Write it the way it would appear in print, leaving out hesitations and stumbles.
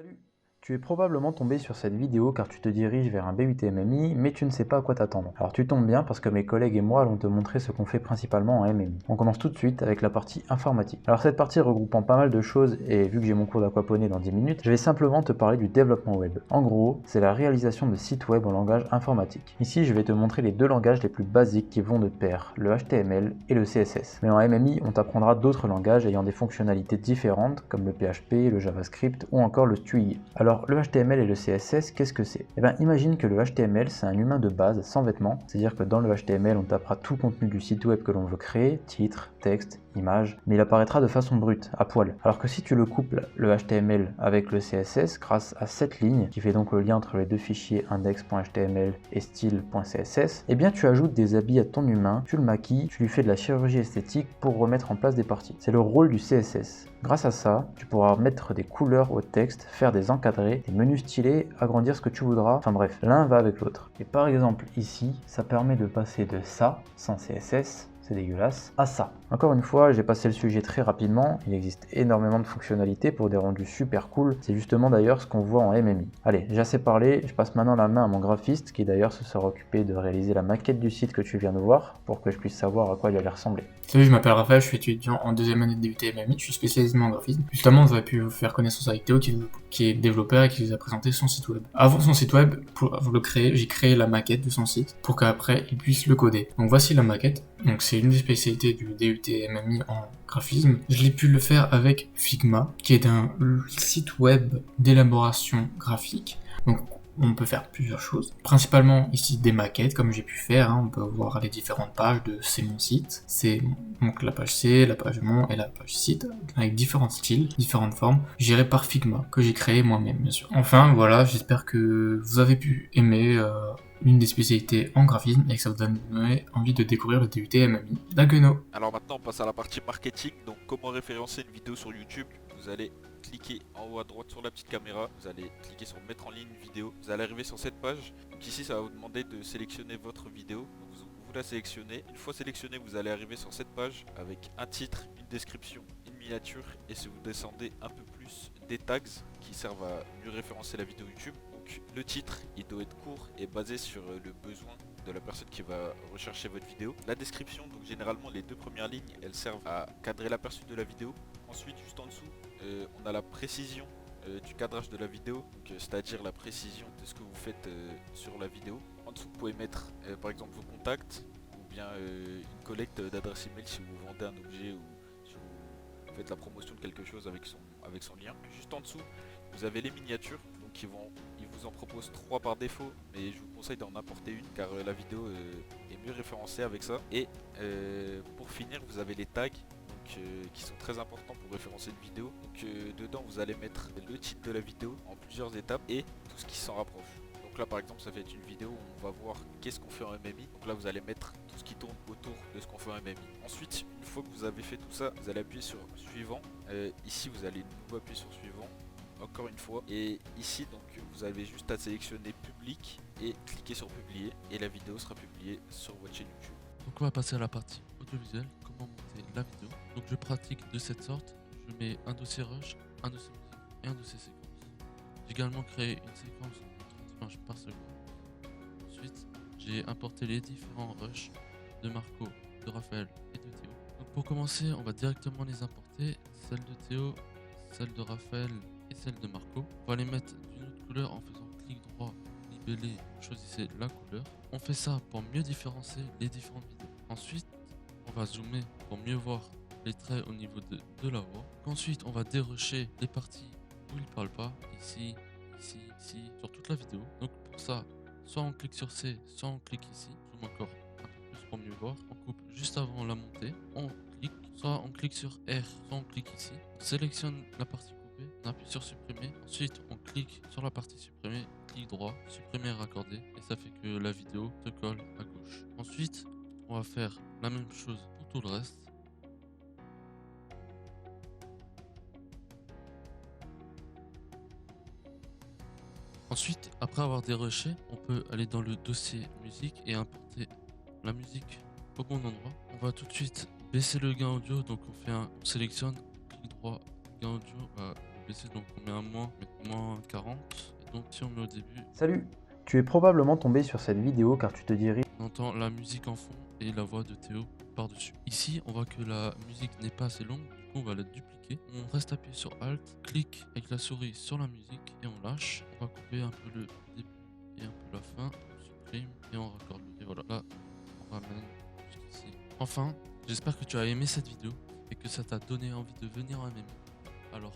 Salut! Tu es probablement tombé sur cette vidéo car tu te diriges vers un BUT MMI, mais tu ne sais pas à quoi t'attendre. Alors tu tombes bien parce que mes collègues et moi allons te montrer ce qu'on fait principalement en MMI. On commence tout de suite avec la partie informatique. Alors cette partie regroupant pas mal de choses, et vu que j'ai mon cours d'aquaponie dans 10 minutes, je vais simplement te parler du développement web. En gros, c'est la réalisation de sites web en langage informatique. Ici, je vais te montrer les deux langages les plus basiques qui vont de pair, le HTML et le CSS. Mais en MMI, on t'apprendra d'autres langages ayant des fonctionnalités différentes, comme le PHP, le JavaScript ou encore le Stui. Alors, le HTML et le CSS, qu'est-ce que c'est? Eh bien, imagine que le HTML, c'est un humain de base, sans vêtements, c'est-à-dire que dans le HTML, on tapera tout le contenu du site web que l'on veut créer, titre, texte, image, mais il apparaîtra de façon brute, à poil. Alors que si tu le couples, le HTML, avec le CSS, grâce à cette ligne, qui fait donc le lien entre les deux fichiers index.html et style.css, eh bien tu ajoutes des habits à ton humain, tu le maquilles, tu lui fais de la chirurgie esthétique pour remettre en place des parties. C'est le rôle du CSS. Grâce à ça, tu pourras mettre des couleurs au texte, faire des encadrés, des menus stylés, agrandir ce que tu voudras, enfin bref, l'un va avec l'autre. Et par exemple ici, ça permet de passer de ça, sans CSS, c'est dégueulasse, à ça. Encore une fois, j'ai passé le sujet très rapidement, il existe énormément de fonctionnalités pour des rendus super cool, c'est justement d'ailleurs ce qu'on voit en MMI. Allez, j'ai assez parlé, je passe maintenant la main à mon graphiste qui d'ailleurs se sera occupé de réaliser la maquette du site que tu viens de voir pour que je puisse savoir à quoi il allait ressembler. Salut, je m'appelle Raphaël, je suis étudiant en deuxième année de DUT MMI, je suis spécialisé en graphisme. Justement, vous avez pu vous faire connaissance avec Théo qui est développeur et qui vous a présenté son site web. Avant son site web, pour le créer, j'ai créé la maquette de son site pour qu'après il puisse le coder. Donc voici la maquette. Donc c'est une des spécialités du DUT MMI en graphisme. Je l'ai pu le faire avec Figma, qui est un site web d'élaboration graphique. Donc on peut faire plusieurs choses. Principalement ici des maquettes comme j'ai pu faire, on peut voir les différentes pages de c'est mon site. C'est donc la page C, la page mon et la page site avec différents styles, différentes formes, gérées par Figma que j'ai créé moi-même bien sûr. Enfin voilà, j'espère que vous avez pu aimer l'une des spécialités en graphisme et que ça vous donne envie de découvrir le DUT MMI d'Haguenau. Alors maintenant on passe à la partie marketing, donc comment référencer une vidéo sur YouTube. Vous allez cliquer en haut à droite sur la petite caméra, vous allez cliquer sur mettre en ligne une vidéo, vous allez arriver sur cette page. Donc ici ça va vous demander de sélectionner votre vidéo, donc vous la sélectionnez. Une fois sélectionnée, vous allez arriver sur cette page avec un titre, une description, une miniature, et si vous descendez un peu plus, des tags qui servent à mieux référencer la vidéo YouTube. Donc le titre il doit être court et basé sur le besoin de la personne qui va rechercher votre vidéo. La description, donc généralement les deux premières lignes elles servent à cadrer l'aperçu de la vidéo. Ensuite juste en dessous on a la précision du cadrage de la vidéo, c'est-à-dire la précision de ce que vous faites sur la vidéo. En dessous vous pouvez mettre par exemple vos contacts ou bien une collecte d'adresse email si vous vendez un objet ou si vous faites la promotion de quelque chose avec son lien. Juste en dessous vous avez les miniatures, donc ils vous en proposent 3 par défaut, mais je vous conseille d'en apporter une car la vidéo est mieux référencée avec ça. Et pour finir vous avez les tags qui sont très importants pour référencer une vidéo. Donc dedans vous allez mettre le titre de la vidéo en plusieurs étapes et tout ce qui s'en rapproche. Donc là par exemple ça va être une vidéo où on va voir qu'est-ce qu'on fait en MMI. Donc là vous allez mettre tout ce qui tourne autour de ce qu'on fait en MMI. Ensuite une fois que vous avez fait tout ça, vous allez appuyer sur suivant. Ici vous allez de nouveau appuyer sur suivant encore une fois, et ici donc vous avez juste à sélectionner public et cliquer sur publier et la vidéo sera publiée sur votre chaîne YouTube. Donc on va passer à la partie audiovisuelle, comment monter la vidéo. Donc je pratique de cette sorte, je mets un dossier rush, un dossier musique et un dossier séquence. J'ai également créé une séquence de 30 images par seconde. Ensuite, j'ai importé les différents rushs de Marco, de Raphaël et de Théo. Donc pour commencer, on va directement les importer, celle de Théo, celle de Raphaël et celle de Marco. On va les mettre d'une autre couleur en faisant clic droit, libeller, choisissez la couleur. On fait ça pour mieux différencier les différentes vidéos. Ensuite, on va zoomer pour mieux voir les traits au niveau de la voix. Ensuite, on va dérusher les parties où il parle pas, ici, ici, ici, sur toute la vidéo. Donc pour ça, soit on clique sur C, soit on clique ici. Zoom encore un peu plus pour mieux voir. On coupe juste avant la montée. On clique, soit on clique sur R, soit on clique ici. On sélectionne la partie coupée, on appuie sur supprimer. Ensuite, on clique sur la partie supprimée, clic droit, supprimer raccorder, et ça fait que la vidéo se colle à gauche. Ensuite, on va faire la même chose pour tout le reste. Ensuite, après avoir dérushé, on peut aller dans le dossier musique et importer la musique au bon endroit. On va tout de suite baisser le gain audio, donc on sélectionne, clic droit, gain audio, on va PC, donc on met un moins, on met moins 40. Et donc si on met au début, Salut! Tu es probablement tombé sur cette vidéo car tu te diriges... on entend la musique en fond et la voix de Théo par-dessus. Ici, on voit que la musique n'est pas assez longue, du coup on va la dupliquer. On reste appuyé sur Alt, clique avec la souris sur la musique et on lâche. On va couper un peu le début et un peu la fin, on supprime et on raccorde. Et voilà, là on ramène jusqu'ici. Enfin, j'espère que tu as aimé cette vidéo et que ça t'a donné envie de venir en MMI. Alors